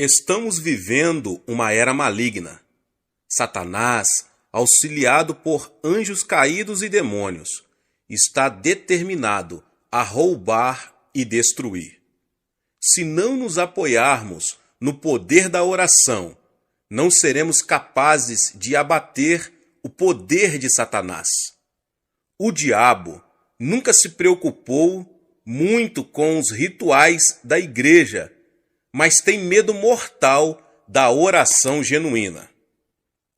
Estamos vivendo uma era maligna. Satanás, auxiliado por anjos caídos e demônios, está determinado a roubar e destruir. Se não nos apoiarmos no poder da oração, não seremos capazes de abater o poder de Satanás. O diabo nunca se preocupou muito com os rituais da igreja, mas tem medo mortal da oração genuína.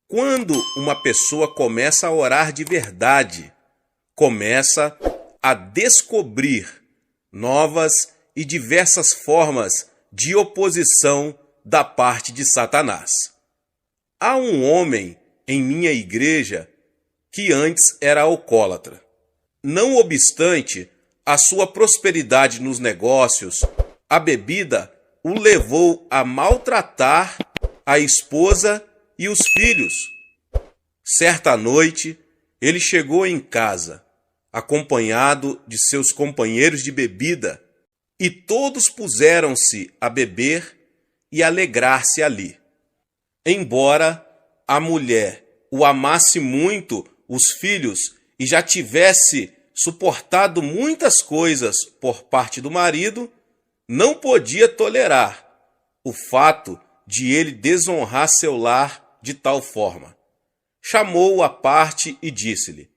Quando uma pessoa começa a orar de verdade, começa a descobrir novas e diversas formas de oposição da parte de Satanás. Há um homem em minha igreja que antes era alcoólatra. Não obstante a sua prosperidade nos negócios, a bebida o levou a maltratar a esposa e os filhos. Certa noite, ele chegou em casa, acompanhado de seus companheiros de bebida, e todos puseram-se a beber e alegrar-se ali. Embora a mulher o amasse muito, os filhos, e já tivesse suportado muitas coisas por parte do marido, não podia tolerar o fato de ele desonrar seu lar de tal forma. Chamou-o à parte e disse-lhe: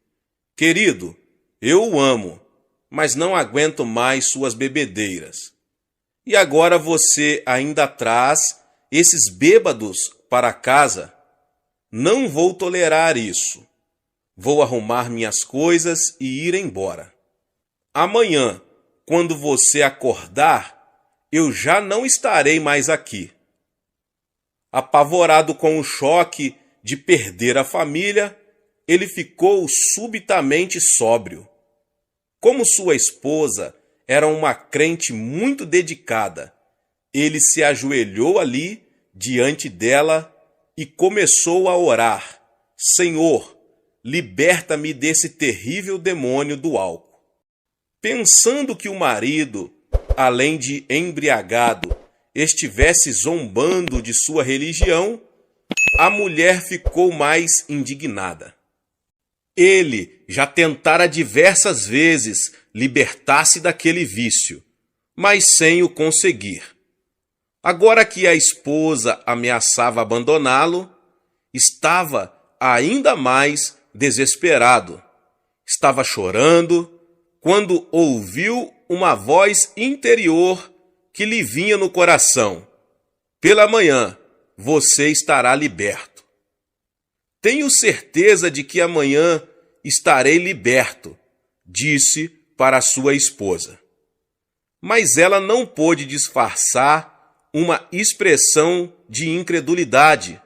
"Querido, eu o amo, mas não aguento mais suas bebedeiras. E agora você ainda traz esses bêbados para casa? Não vou tolerar isso. Vou arrumar minhas coisas e ir embora. Amanhã, quando você acordar, eu já não estarei mais aqui." Apavorado com o choque de perder a família, ele ficou subitamente sóbrio. Como sua esposa era uma crente muito dedicada, ele se ajoelhou ali diante dela e começou a orar: "Senhor, liberta-me desse terrível demônio do álcool." Pensando que o marido, além de embriagado, estivesse zombando de sua religião, a mulher ficou mais indignada. Ele já tentara diversas vezes libertar-se daquele vício, mas sem o conseguir. Agora que a esposa ameaçava abandoná-lo, estava ainda mais desesperado. Estava chorando quando ouviu uma voz interior que lhe vinha no coração: "Pela manhã você estará liberto." "Tenho certeza de que amanhã estarei liberto", disse para sua esposa. Mas ela não pôde disfarçar uma expressão de incredulidade.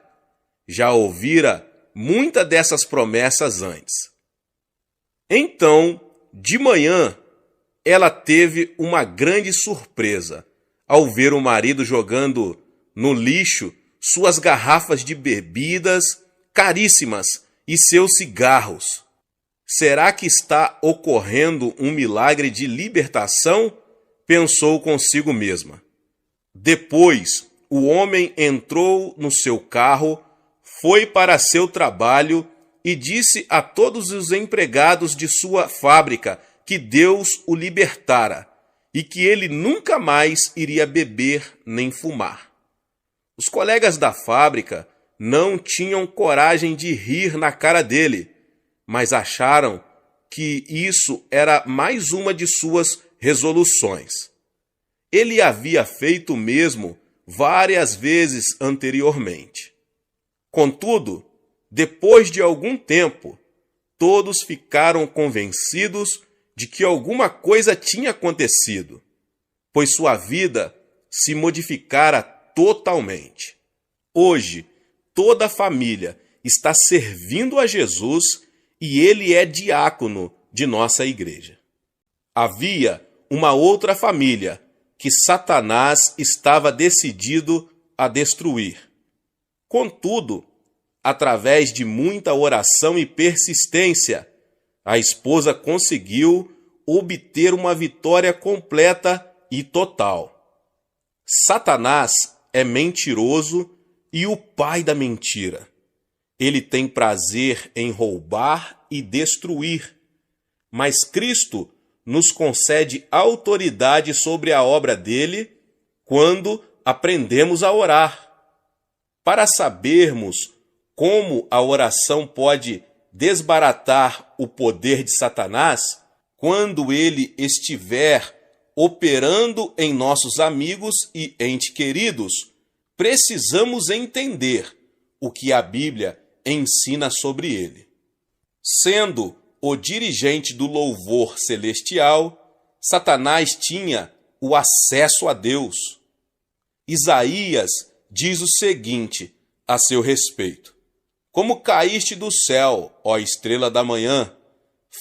Já ouvira muitas dessas promessas antes. Então, de manhã, ela teve uma grande surpresa ao ver o marido jogando no lixo suas garrafas de bebidas caríssimas e seus cigarros. Será que está ocorrendo um milagre de libertação? Pensou consigo mesma. Depois, o homem entrou no seu carro, foi para seu trabalho e disse a todos os empregados de sua fábrica que Deus o libertara e que ele nunca mais iria beber nem fumar. Os colegas da fábrica não tinham coragem de rir na cara dele, mas acharam que isso era mais uma de suas resoluções. Ele havia feito o mesmo várias vezes anteriormente. Contudo, depois de algum tempo, todos ficaram convencidos de que alguma coisa tinha acontecido, pois sua vida se modificara totalmente. Hoje, toda a família está servindo a Jesus e ele é diácono de nossa igreja. Havia uma outra família que Satanás estava decidido a destruir. Contudo, através de muita oração e persistência, a esposa conseguiu obter uma vitória completa e total. Satanás é mentiroso e o pai da mentira. Ele tem prazer em roubar e destruir, mas Cristo nos concede autoridade sobre a obra dele quando aprendemos a orar. Para sabermos como a oração pode desbaratar o poder de Satanás, quando ele estiver operando em nossos amigos e entes queridos, precisamos entender o que a Bíblia ensina sobre ele. Sendo o dirigente do louvor celestial, Satanás tinha o acesso a Deus. Isaías diz o seguinte a seu respeito: como caíste do céu, ó estrela da manhã,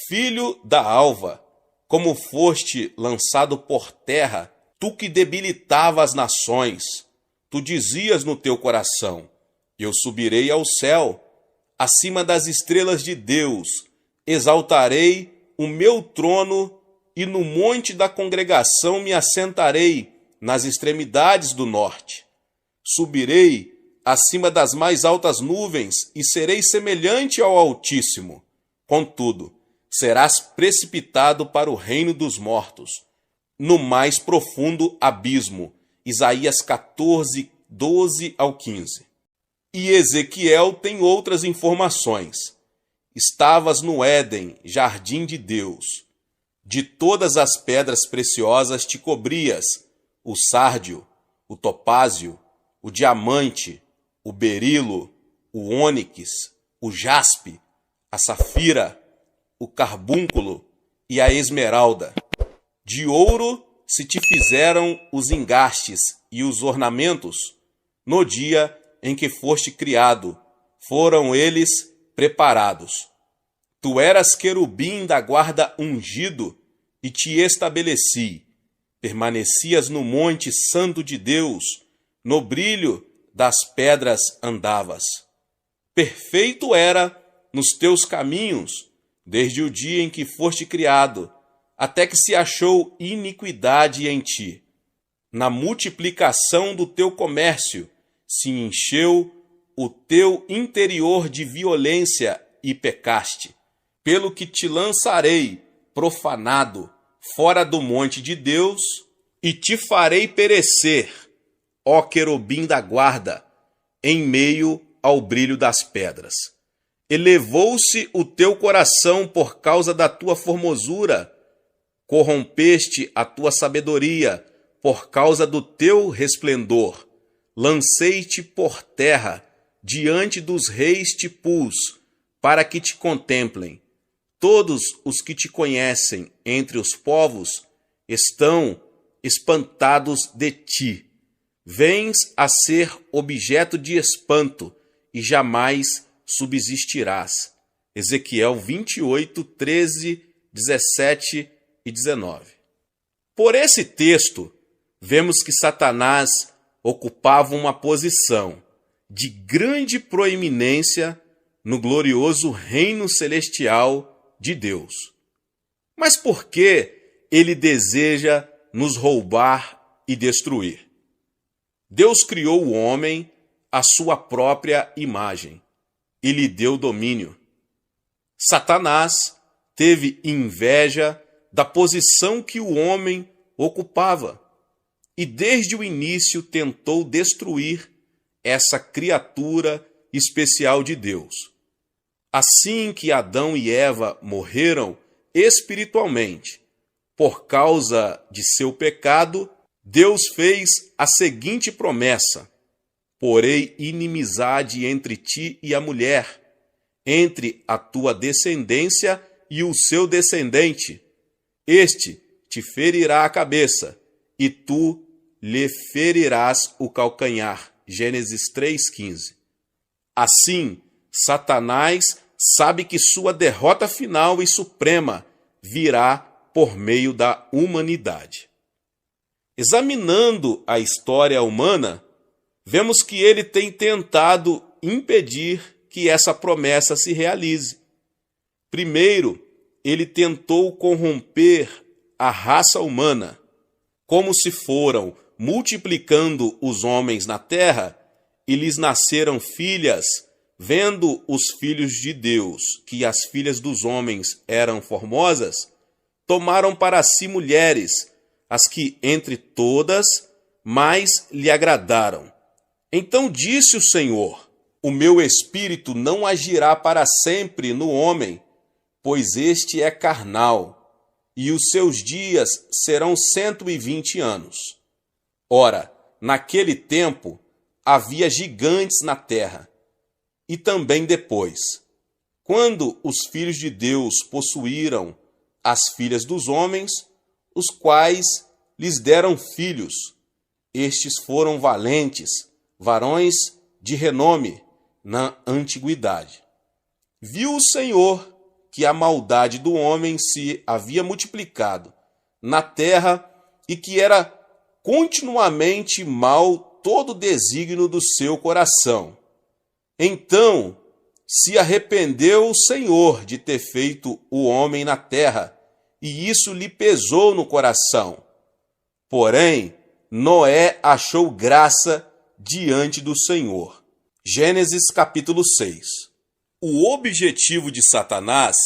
filho da alva, como foste lançado por terra, tu que debilitava as nações, tu dizias no teu coração: eu subirei ao céu, acima das estrelas de Deus, exaltarei o meu trono e no monte da congregação me assentarei nas extremidades do norte. Subirei acima das mais altas nuvens e serei semelhante ao Altíssimo. Contudo, serás precipitado para o reino dos mortos, no mais profundo abismo. Isaías 14, 12 ao 15. E Ezequiel tem outras informações. Estavas no Éden, jardim de Deus. De todas as pedras preciosas te cobrias, o sárdio, o topázio, o diamante, o berilo, o ônix, o jaspe, a safira, o carbúnculo e a esmeralda. De ouro se te fizeram os engastes e os ornamentos. No dia em que foste criado, foram eles preparados. Tu eras querubim da guarda ungido e te estabeleci. Permanecias no monte santo de Deus, no brilho das pedras andavas. Perfeito era nos teus caminhos, desde o dia em que foste criado, até que se achou iniquidade em ti. Na multiplicação do teu comércio se encheu o teu interior de violência e pecaste, pelo que te lançarei profanado fora do monte de Deus e te farei perecer, ó querubim da guarda, em meio ao brilho das pedras. Elevou-se o teu coração por causa da tua formosura, corrompeste a tua sabedoria por causa do teu resplendor. Lancei-te por terra, diante dos reis te pus, para que te contemplem. Todos os que te conhecem entre os povos estão espantados de ti. Vens a ser objeto de espanto e jamais subsistirás. Ezequiel 28, 13, 17 e 19. Por esse texto, vemos que Satanás ocupava uma posição de grande proeminência no glorioso reino celestial de Deus. Mas por que ele deseja nos roubar e destruir? Deus criou o homem à sua própria imagem e lhe deu domínio. Satanás teve inveja da posição que o homem ocupava e desde o início tentou destruir essa criatura especial de Deus. Assim que Adão e Eva morreram espiritualmente por causa de seu pecado, Deus fez a seguinte promessa: porei inimizade entre ti e a mulher, entre a tua descendência e o seu descendente. Este te ferirá a cabeça, e tu lhe ferirás o calcanhar. Gênesis 3,15. Assim, Satanás sabe que sua derrota final e suprema virá por meio da humanidade. Examinando a história humana, vemos que ele tem tentado impedir que essa promessa se realize. Primeiro, ele tentou corromper a raça humana, como se foram multiplicando os homens na terra, e lhes nasceram filhas, vendo os filhos de Deus que as filhas dos homens eram formosas, tomaram para si mulheres, as que entre todas mais lhe agradaram. Então disse o Senhor: o meu espírito não agirá para sempre no homem, pois este é carnal, e os seus dias serão 120 anos. Ora, naquele tempo havia gigantes na terra, e também depois, quando os filhos de Deus possuíram as filhas dos homens, os quais lhes deram filhos. Estes foram valentes, varões de renome na antiguidade. Viu o Senhor que a maldade do homem se havia multiplicado na terra e que era continuamente mal todo o desígnio do seu coração. Então se arrependeu o Senhor de ter feito o homem na terra, e isso lhe pesou no coração. Porém, Noé achou graça diante do Senhor. Gênesis capítulo 6. O objetivo de Satanás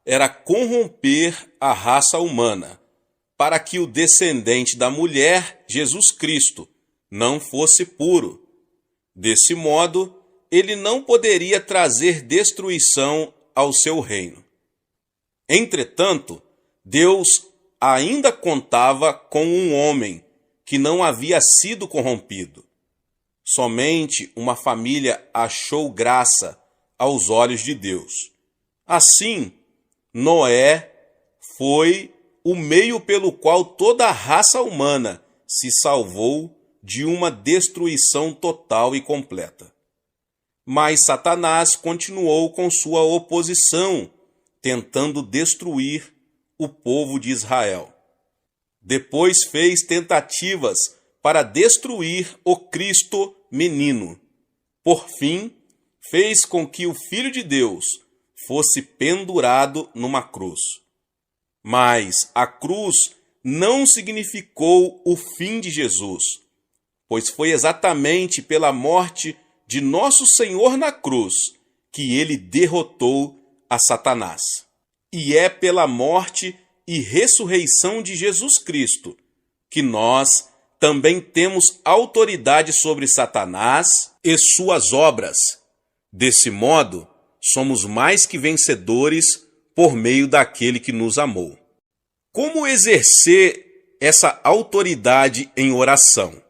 era corromper a raça humana, para que o descendente da mulher, Jesus Cristo, não fosse puro. Desse modo, ele não poderia trazer destruição ao seu reino. Entretanto, Deus ainda contava com um homem que não havia sido corrompido. Somente uma família achou graça aos olhos de Deus. Assim, Noé foi o meio pelo qual toda a raça humana se salvou de uma destruição total e completa. Mas Satanás continuou com sua oposição, tentando destruir o povo de Israel. Depois fez tentativas para destruir o Cristo menino. Por fim, fez com que o Filho de Deus fosse pendurado numa cruz. Mas a cruz não significou o fim de Jesus, pois foi exatamente pela morte de nosso Senhor na cruz que ele derrotou a Satanás. E é pela morte e ressurreição de Jesus Cristo que nós também temos autoridade sobre Satanás e suas obras. Desse modo, somos mais que vencedores por meio daquele que nos amou. Como exercer essa autoridade em oração?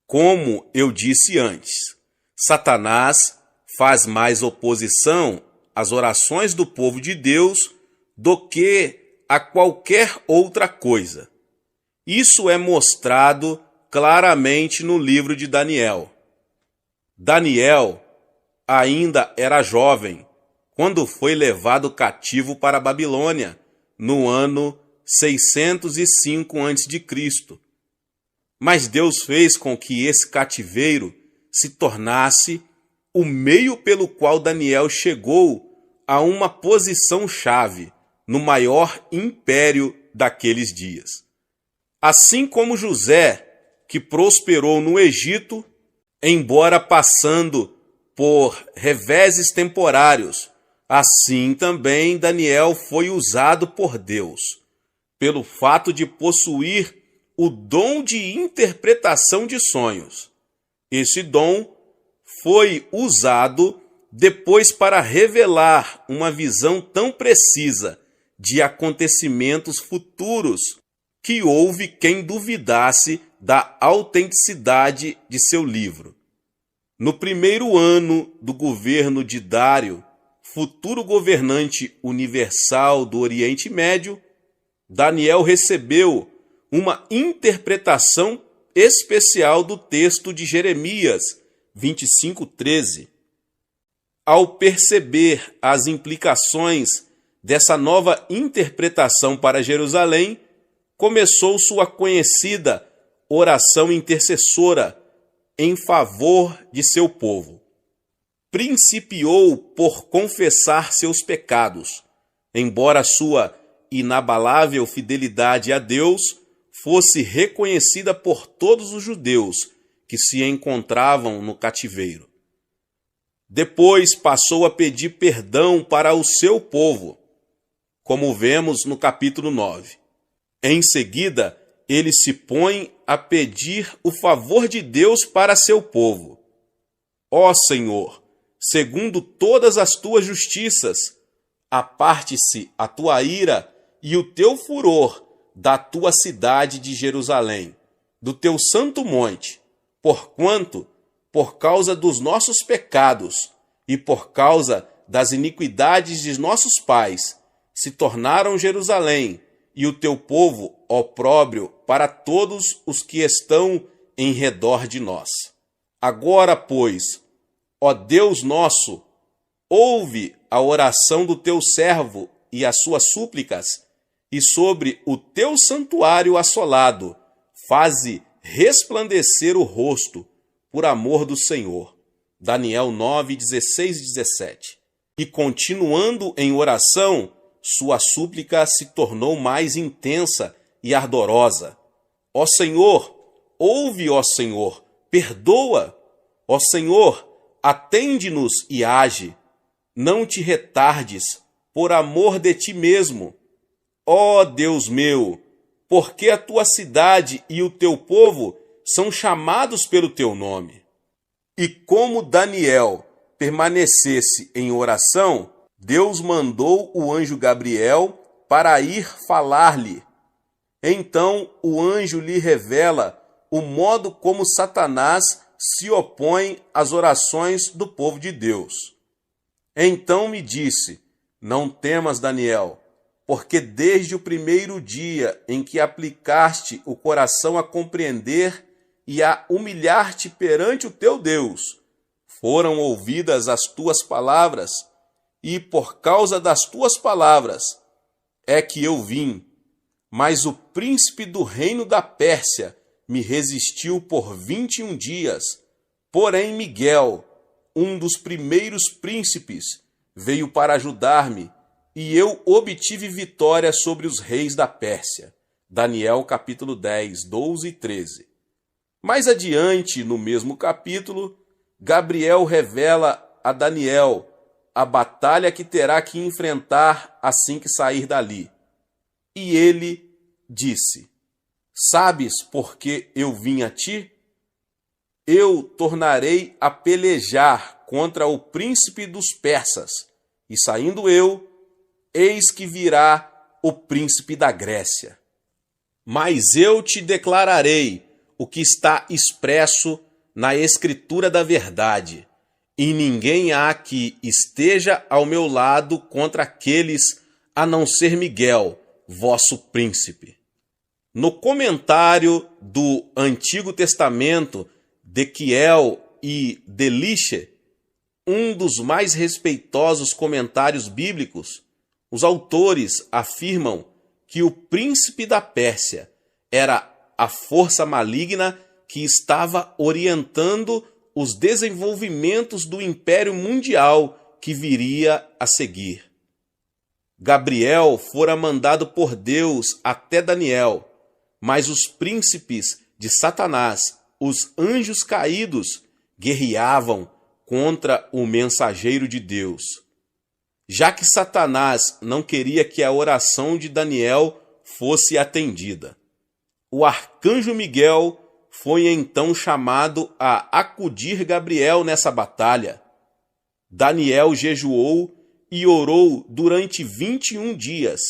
Como eu disse antes, Satanás faz mais oposição às orações do povo de Deus do que a qualquer outra coisa. Isso é mostrado claramente no livro de Daniel. Daniel ainda era jovem quando foi levado cativo para a Babilônia, no ano 605 a.C. Mas Deus fez com que esse cativeiro se tornasse o meio pelo qual Daniel chegou a uma posição-chave no maior império daqueles dias. Assim como José, que prosperou no Egito, embora passando por reveses temporários, assim também Daniel foi usado por Deus, pelo fato de possuir o dom de interpretação de sonhos. Esse dom foi usado depois para revelar uma visão tão precisa de acontecimentos futuros que houve quem duvidasse da autenticidade de seu livro. No primeiro ano do governo de Dário, futuro governante universal do Oriente Médio, Daniel recebeu uma interpretação especial do texto de Jeremias 25:13. Ao perceber as implicações dessa nova interpretação para Jerusalém, começou sua conhecida oração intercessora em favor de seu povo. Principiou por confessar seus pecados, embora sua inabalável fidelidade a Deus fosse reconhecida por todos os judeus que se encontravam no cativeiro. Depois passou a pedir perdão para o seu povo, como vemos no capítulo 9. Em seguida, ele se põe a pedir o favor de Deus para seu povo. Ó Senhor, segundo todas as tuas justiças, aparte-se a tua ira e o teu furor da tua cidade de Jerusalém, do teu santo monte, porquanto, por causa dos nossos pecados e por causa das iniquidades de nossos pais, se tornaram Jerusalém e o teu povo opróbrio para todos os que estão em redor de nós. Agora, pois, ó Deus nosso, ouve a oração do teu servo e as suas súplicas, e sobre o teu santuário assolado, faze resplandecer o rosto, por amor do Senhor. Daniel 9, 16 e 17. E continuando em oração, sua súplica se tornou mais intensa e ardorosa. Ó Senhor, ouve, ó Senhor, perdoa. Ó Senhor, atende-nos e age. Não te retardes, por amor de ti mesmo. Ó Deus meu, porque a tua cidade e o teu povo são chamados pelo teu nome. E como Daniel permanecesse em oração, Deus mandou o anjo Gabriel para ir falar-lhe. Então o anjo lhe revela o modo como Satanás se opõe às orações do povo de Deus. Então me disse: não temas, Daniel, porque desde o primeiro dia em que aplicaste o coração a compreender e a humilhar-te perante o teu Deus, foram ouvidas as tuas palavras, e por causa das tuas palavras é que eu vim. Mas o príncipe do reino da Pérsia me resistiu por 21 dias. Porém Miguel, um dos primeiros príncipes, veio para ajudar-me, e eu obtive vitória sobre os reis da Pérsia. Daniel capítulo 10, 12 e 13. Mais adiante, no mesmo capítulo, Gabriel revela a Daniel a batalha que terá que enfrentar assim que sair dali. E ele disse: sabes por que eu vim a ti? Eu tornarei a pelejar contra o príncipe dos persas, e saindo eu, eis que virá o príncipe da Grécia. Mas eu te declararei o que está expresso na Escritura da verdade, e ninguém há que esteja ao meu lado contra aqueles, a não ser Miguel, vosso príncipe. No comentário do Antigo Testamento de Kiel e Deliche, um dos mais respeitosos comentários bíblicos, os autores afirmam que o príncipe da Pérsia era a força maligna que estava orientando os desenvolvimentos do Império Mundial que viria a seguir. Gabriel fora mandado por Deus até Daniel, mas os príncipes de Satanás, os anjos caídos, guerreavam contra o mensageiro de Deus. Já que Satanás não queria que a oração de Daniel fosse atendida, o arcanjo Miguel foi então chamado a acudir Gabriel nessa batalha. Daniel jejuou e orou durante 21 dias.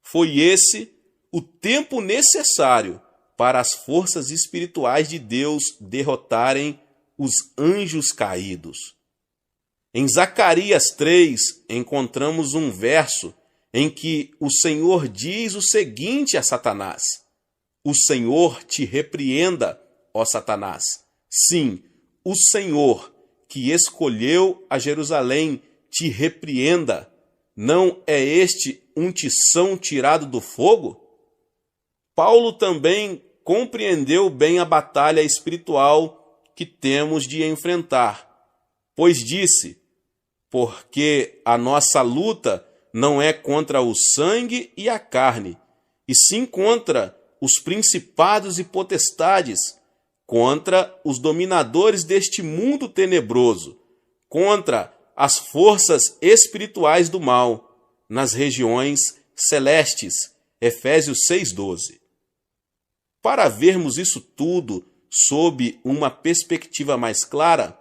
Foi esse o tempo necessário para as forças espirituais de Deus derrotarem os anjos caídos. Em Zacarias 3, encontramos um verso em que o Senhor diz o seguinte a Satanás: o Senhor te repreenda, ó Satanás. Sim, o Senhor que escolheu a Jerusalém te repreenda. Não é este um tição tirado do fogo? Paulo também compreendeu bem a batalha espiritual que temos de enfrentar, pois disse: porque a nossa luta não é contra o sangue e a carne, e sim contra os principados e potestades, contra os dominadores deste mundo tenebroso, contra as forças espirituais do mal, nas regiões celestes. Efésios 6,12. Para vermos isso tudo sob uma perspectiva mais clara,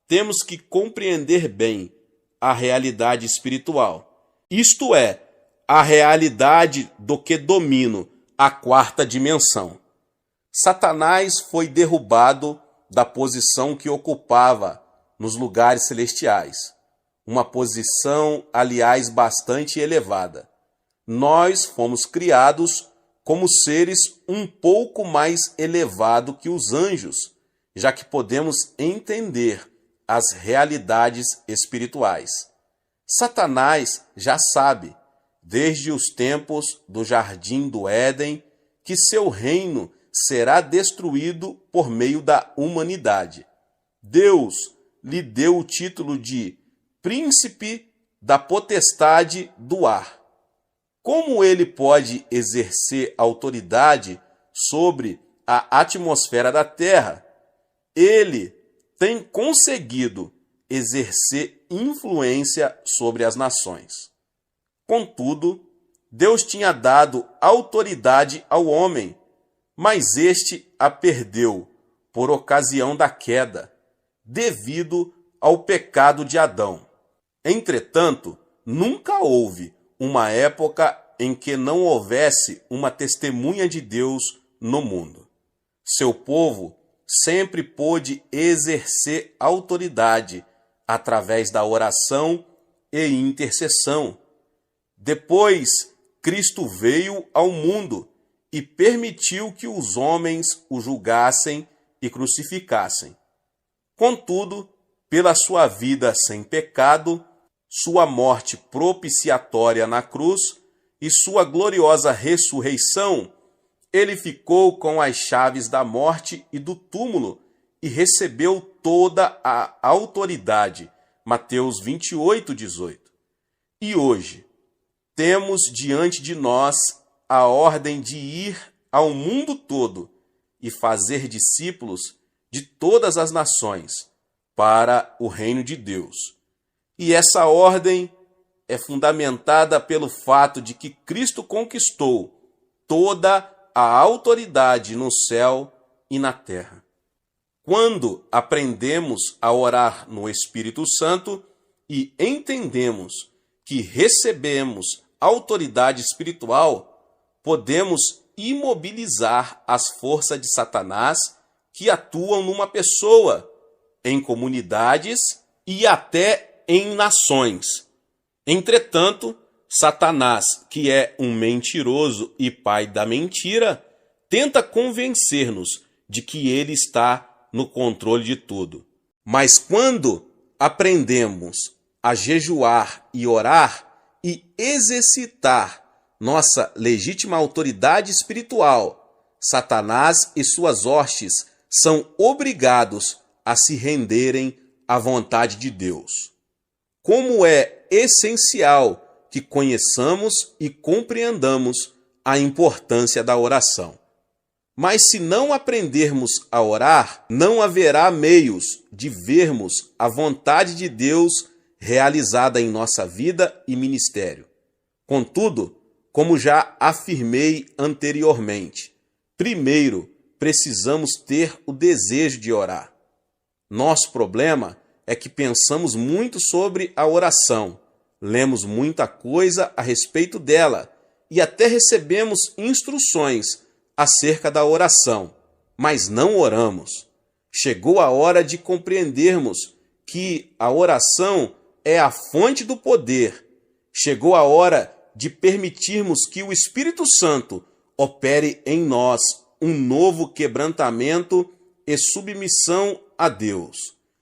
temos que compreender bem a realidade espiritual, isto é, a realidade do que domino, a quarta dimensão. Satanás foi derrubado da posição que ocupava nos lugares celestiais, uma posição, aliás, bastante elevada. Nós fomos criados como seres um pouco mais elevado que os anjos, já que podemos entender as realidades espirituais. Satanás já sabe, desde os tempos do Jardim do Éden, que seu reino será destruído por meio da humanidade. Deus lhe deu o título de Príncipe da Potestade do Ar. Como ele pode exercer autoridade sobre a atmosfera da Terra? Ele tem conseguido exercer influência sobre as nações. Contudo, Deus tinha dado autoridade ao homem, mas este a perdeu por ocasião da queda, devido ao pecado de Adão. Entretanto, nunca houve uma época em que não houvesse uma testemunha de Deus no mundo. Seu povo sempre pôde exercer autoridade através da oração e intercessão. Depois, Cristo veio ao mundo e permitiu que os homens o julgassem e crucificassem. Contudo, pela sua vida sem pecado, sua morte propiciatória na cruz e sua gloriosa ressurreição, ele ficou com as chaves da morte e do túmulo e recebeu toda a autoridade. Mateus 28:18. E hoje, temos diante de nós a ordem de ir ao mundo todo e fazer discípulos de todas as nações para o reino de Deus. E essa ordem é fundamentada pelo fato de que Cristo conquistou toda a autoridade no céu e na terra. Quando aprendemos a orar no Espírito Santo e entendemos que recebemos autoridade espiritual, podemos imobilizar as forças de Satanás que atuam numa pessoa, em comunidades e até em nações. Entretanto, Satanás, que é um mentiroso e pai da mentira, tenta convencer-nos de que ele está no controle de tudo. Mas quando aprendemos a jejuar e orar e exercitar nossa legítima autoridade espiritual, Satanás e suas hostes são obrigados a se renderem à vontade de Deus. Como é essencial que conheçamos e compreendamos a importância da oração. Mas se não aprendermos a orar, não haverá meios de vermos a vontade de Deus realizada em nossa vida e ministério. Contudo, como já afirmei anteriormente, primeiro precisamos ter o desejo de orar. Nosso problema é que pensamos muito sobre a oração, lemos muita coisa a respeito dela e até recebemos instruções acerca da oração, mas não oramos. Chegou a hora de compreendermos que a oração é a fonte do poder. Chegou a hora de permitirmos que o Espírito Santo opere em nós um novo quebrantamento e submissão a Deus.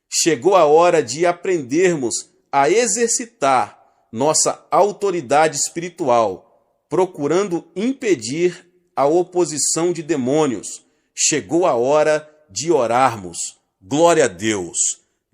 Chegou a hora de aprendermos a exercitar nossa autoridade espiritual, procurando impedir a oposição de demônios. Chegou a hora de orarmos. Glória a Deus.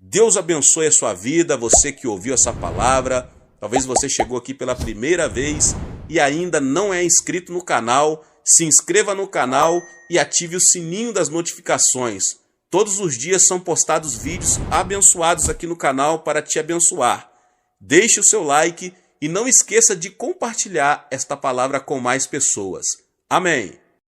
Deus abençoe a sua vida, você que ouviu essa palavra. Talvez você chegou aqui pela primeira vez e ainda não é inscrito no canal. se inscreva no canal e ative o sininho das notificações. Todos os dias são postados vídeos abençoados aqui no canal para te abençoar. Deixe o seu like e não esqueça de compartilhar esta palavra com mais pessoas. Amém.